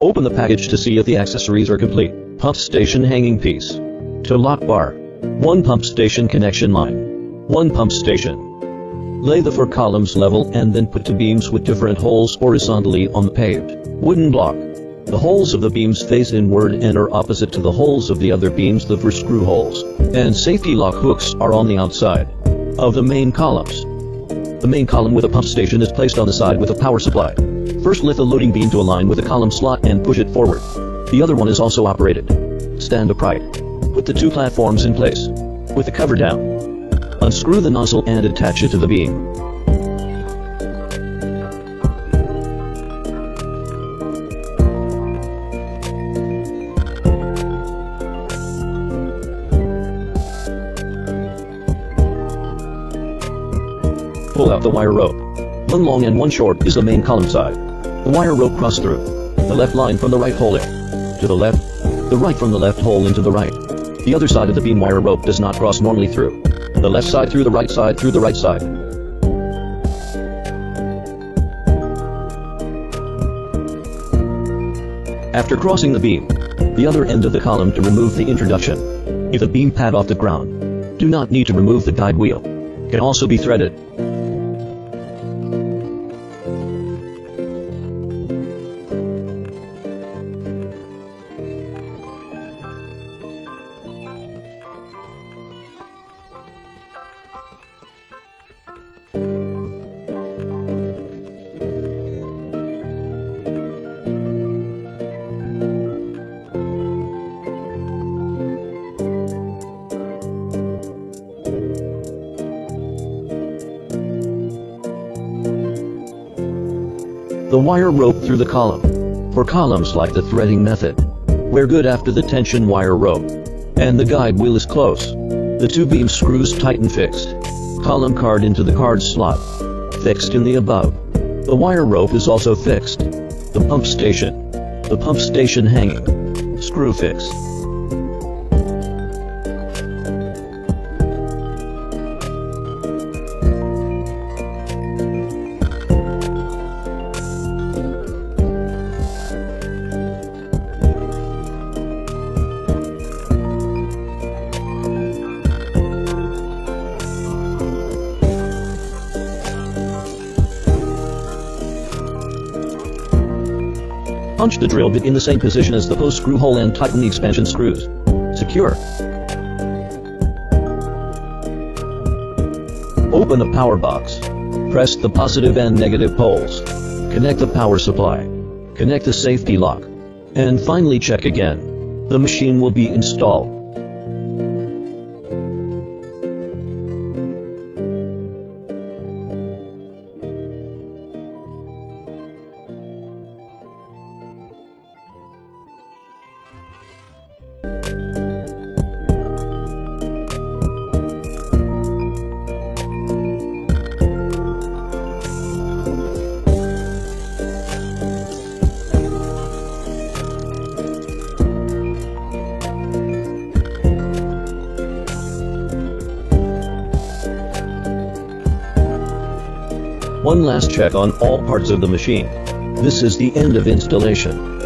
Open the package to see if the accessories are complete. Pump station hanging piece. To lock bar. 1 pump station connection line. 1 pump station. Lay the 4 columns level and then put 2 beams with different holes horizontally on the paved wooden block. The holes of the beams face inward and are opposite to the holes of the other beams. The 4 screw holes and safety lock hooks are on the outside of the main columns. The main column with a pump station is placed on the side with a power supply. First lift the loading beam to align with the column slot and push it forward. The other one is also operated. Stand upright. Put the 2 platforms in place with the cover down. Unscrew the nozzle and attach it to the beam. Pull out the wire rope. 1 long and 1 short is the main column side. The wire rope cross through the left line from the right hole in to the left, the right from the left hole into the right. The other side of the beam wire rope does not cross normally through the left side through the right side through the right side. After crossing the beam, the other end of the column to remove the introduction. If the beam pad off the ground, do not need to remove the guide wheel. Can also be threaded. The wire rope through the column. For columns like the threading method, wear good after the tension wire rope and the guide wheel is close. The 2 beam screws tight and fixed. Column card into the card slot. Fixed in the above. The wire rope is also fixed. The pump station. The pump station hanging. Screw fixed. Punch the drill bit in the same position as the post screw hole and tighten the expansion screws. Secure. Open the power box. Press the positive and negative poles. Connect the power supply. Connect the safety lock. And finally check again. The machine will be installed. One last check on all parts of the machine. This is the end of installation.